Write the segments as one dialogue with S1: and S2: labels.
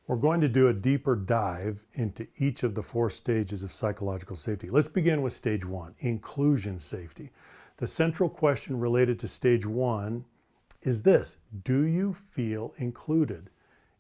S1: We're going to do a deeper dive into each of the 4 stages of psychological safety. Let's begin with stage 1, inclusion safety. The central question related to stage 1 is this: do you feel included?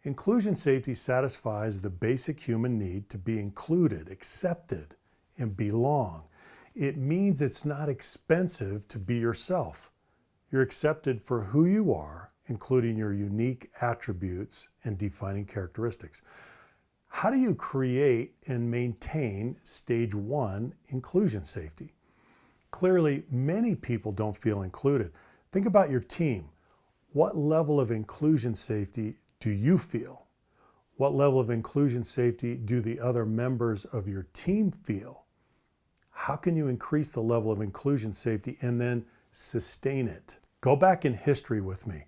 S1: Inclusion safety satisfies the basic human need to be included, accepted, and belong. It means it's not expensive to be yourself. You're accepted for who you are, including your unique attributes and defining characteristics. How do you create and maintain stage 1 inclusion safety? Clearly, many people don't feel included. Think about your team. What level of inclusion safety do you feel? What level of inclusion safety do the other members of your team feel? How can you increase the level of inclusion safety and then sustain it? Go back in history with me.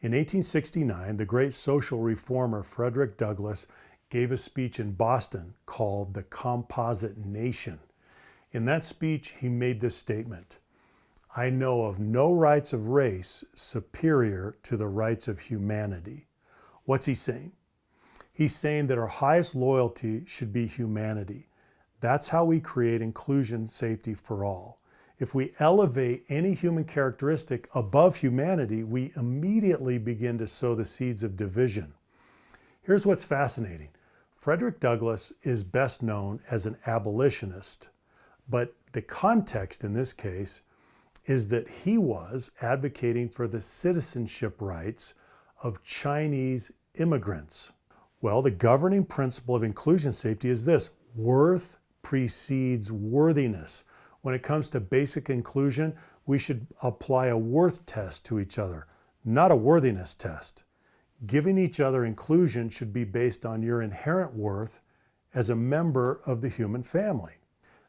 S1: In 1869, the great social reformer Frederick Douglass gave a speech in Boston called The Composite Nation. In that speech, he made this statement: "I know of no rights of race superior to the rights of humanity." What's he saying? He's saying that our highest loyalty should be humanity. That's how we create inclusion safety for all. If we elevate any human characteristic above humanity, we immediately begin to sow the seeds of division. Here's what's fascinating. Frederick Douglass is best known as an abolitionist, but the context in this case is that he was advocating for the citizenship rights of Chinese immigrants. Well, the governing principle of inclusion safety is this: worth precedes worthiness. When it comes to basic inclusion, we should apply a worth test to each other, not a worthiness test. Giving each other inclusion should be based on your inherent worth as a member of the human family.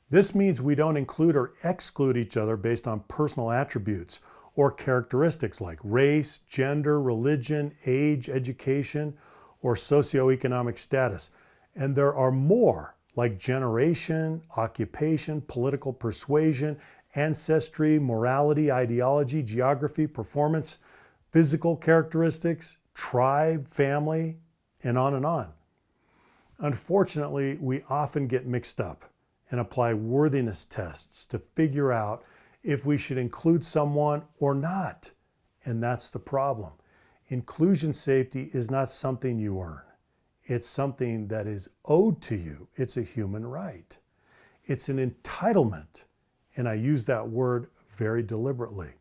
S1: This means we don't include or exclude each other based on personal attributes or characteristics like race, gender, religion, age, education, or socioeconomic status. And there are more, like generation, occupation, political persuasion, ancestry, morality, ideology, geography, performance, physical characteristics, tribe, family, and on and on. Unfortunately, we often get mixed up and apply worthiness tests to figure out if we should include someone or not. And that's the problem. Inclusion safety is not something you earn. It's something that is owed to you. It's a human right. It's an entitlement, and I use that word very deliberately.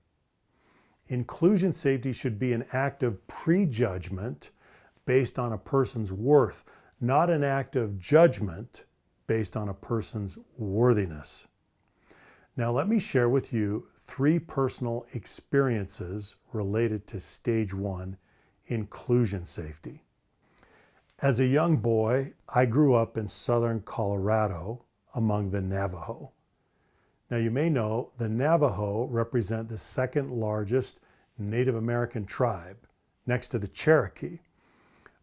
S1: Inclusion safety should be an act of prejudgment based on a person's worth, not an act of judgment based on a person's worthiness. Now, let me share with you 3 personal experiences related to stage 1 inclusion safety. As a young boy, I grew up in southern Colorado among the Navajo. Now, you may know the Navajo represent the 2nd largest Native American tribe, next to the Cherokee.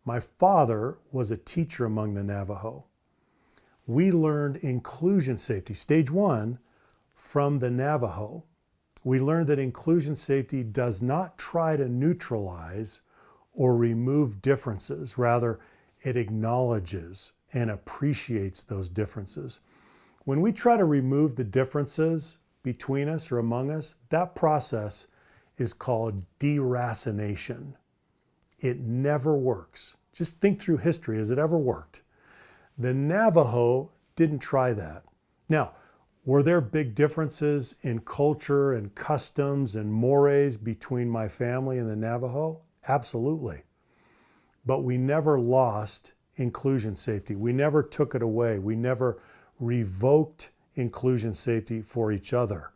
S1: My father was a teacher among the Navajo. We learned inclusion safety, stage 1, from the Navajo. We learned that inclusion safety does not try to neutralize or remove differences. Rather, it acknowledges and appreciates those differences. When we try to remove the differences between us or among us, that process is called deracination. It never works. Just think through history. Has it ever worked? The Navajo didn't try that. Now, were there big differences in culture and customs and mores between my family and the Navajo? Absolutely. But we never lost inclusion safety. We never took it away. We never revoked inclusion safety for each other.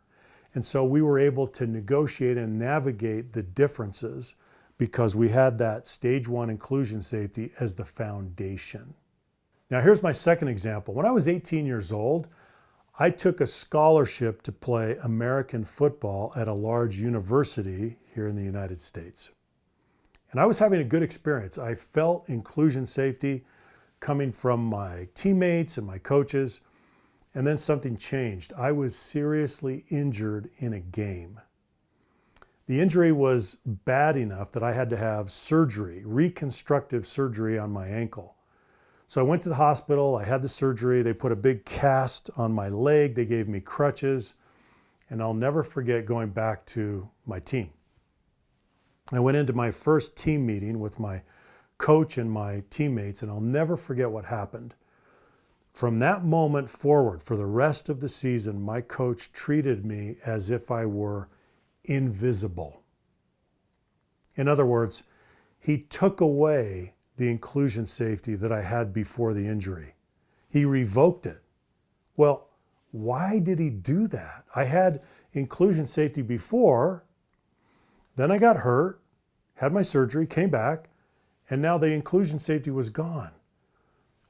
S1: And so we were able to negotiate and navigate the differences because we had that stage 1 inclusion safety as the foundation. Now, here's my second example. When I was 18 years old, I took a scholarship to play American football at a large university here in the United States. And I was having a good experience. I felt inclusion safety coming from my teammates and my coaches. And then something changed. I was seriously injured in a game. The injury was bad enough that I had to have surgery, reconstructive surgery on my ankle. So I went to the hospital, I had the surgery, they put a big cast on my leg, they gave me crutches, and I'll never forget going back to my team. I went into my first team meeting with my coach and my teammates, and I'll never forget what happened. From that moment forward, for the rest of the season, my coach treated me as if I were invisible. In other words, he took away the inclusion safety that I had before the injury. He revoked it. Well, why did he do that? I had inclusion safety before, then I got hurt, had my surgery, came back, and now the inclusion safety was gone.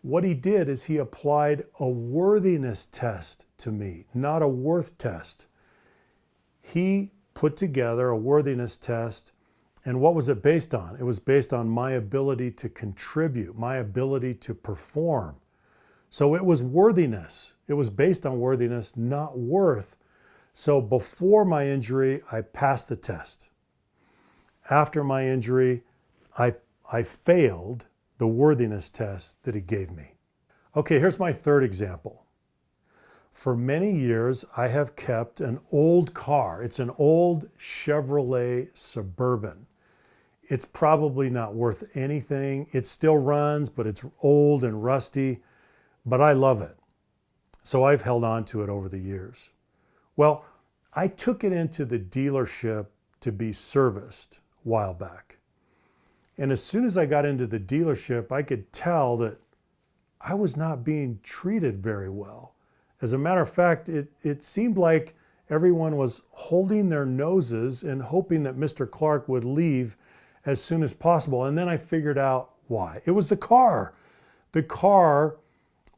S1: What he did is he applied a worthiness test to me, not a worth test. He put together a worthiness test, and what was it based on? It was based on my ability to contribute, my ability to perform. So it was worthiness. It was based on worthiness, not worth. So before my injury, I passed the test. After my injury, I failed the worthiness test that he gave me. Okay, here's my third example. For many years, I have kept an old car. It's an old Chevrolet Suburban. It's probably not worth anything. It still runs, but it's old and rusty, but I love it. So I've held on to it over the years. Well, I took it into the dealership to be serviced a while back. And as soon as I got into the dealership, I could tell that I was not being treated very well. As a matter of fact, it seemed like everyone was holding their noses and hoping that Mr. Clark would leave as soon as possible. And then I figured out why. It was the car. The car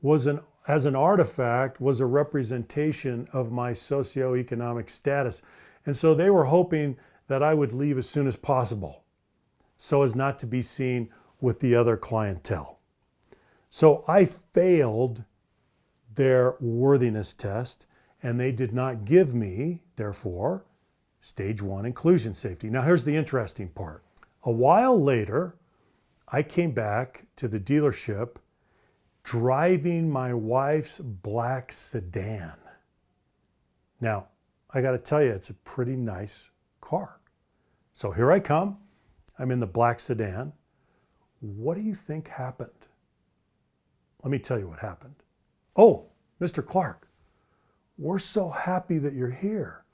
S1: was as an artifact, was a representation of my socioeconomic status. And so they were hoping that I would leave as soon as possible, so as not to be seen with the other clientele. So I failed their worthiness test, and they did not give me, therefore, stage 1 inclusion safety. Now here's the interesting part. A while later, I came back to the dealership driving my wife's black sedan. Now, I got to tell you, it's a pretty nice car. So here I come. I'm in the black sedan. What do you think happened? Let me tell you what happened. Oh, Mr. Clark, we're so happy that you're here.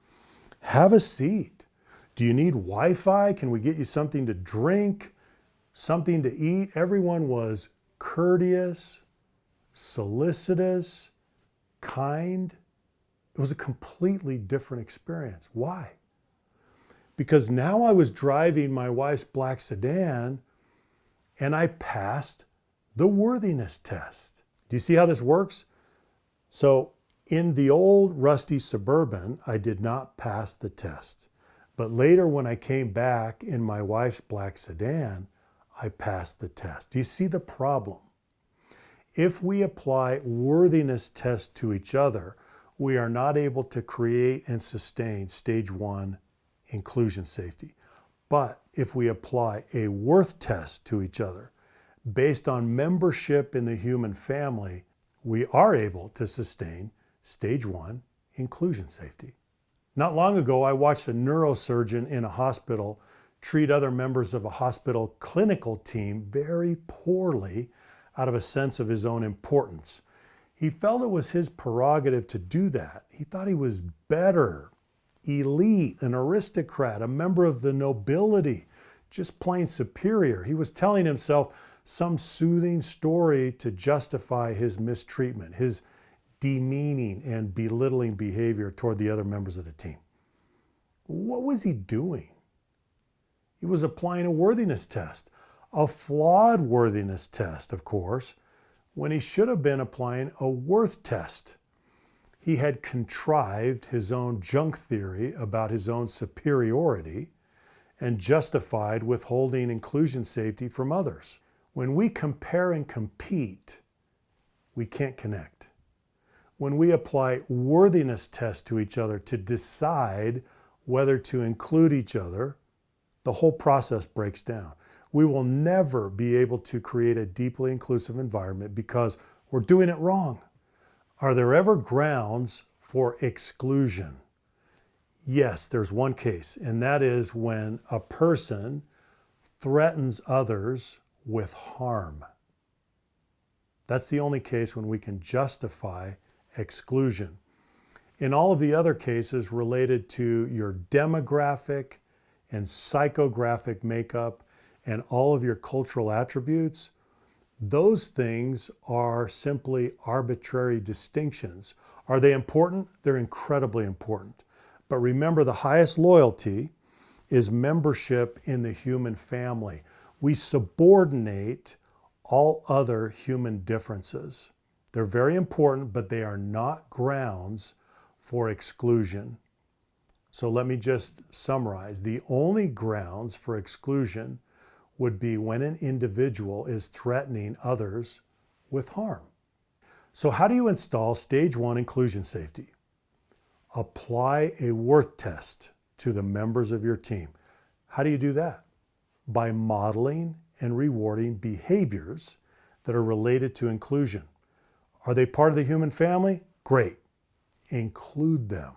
S1: Have a seat. Do you need Wi-Fi? Can we get you something to drink, something to eat? Everyone was courteous, solicitous, kind. It was a completely different experience. Why? Because now I was driving my wife's black sedan and I passed the worthiness test. Do you see how this works? So in the old rusty Suburban, I did not pass the test. But later when I came back in my wife's black sedan, I passed the test. Do you see the problem? If we apply worthiness tests to each other, we are not able to create and sustain stage 1 inclusion safety. But if we apply a worth test to each other, based on membership in the human family, we are able to sustain stage 1 inclusion safety. Not long ago, I watched a neurosurgeon in a hospital treat other members of a hospital clinical team very poorly out of a sense of his own importance. He felt it was his prerogative to do that. He thought he was better, elite, an aristocrat, a member of the nobility, just plain superior. He was telling himself some soothing story to justify his mistreatment, his demeaning and belittling behavior toward the other members of the team. What was he doing? He was applying a worthiness test, a flawed worthiness test, of course, when he should have been applying a worth test. He had contrived his own junk theory about his own superiority and justified withholding inclusion safety from others. When we compare and compete, we can't connect. When we apply worthiness tests to each other to decide whether to include each other, the whole process breaks down. We will never be able to create a deeply inclusive environment because we're doing it wrong. Are there ever grounds for exclusion? Yes, there's one case, and that is when a person threatens others with harm. That's the only case when we can justify exclusion. In all of the other cases related to your demographic and psychographic makeup and all of your cultural attributes, those things are simply arbitrary distinctions. Are they important? They're incredibly important. But remember, the highest loyalty is membership in the human family. We subordinate all other human differences. They're very important, but they are not grounds for exclusion. So let me just summarize. The only grounds for exclusion would be when an individual is threatening others with harm. So how do you install stage 1 inclusion safety? Apply a worth test to the members of your team. How do you do that? By modeling and rewarding behaviors that are related to inclusion. Are they part of the human family? Great. Include them.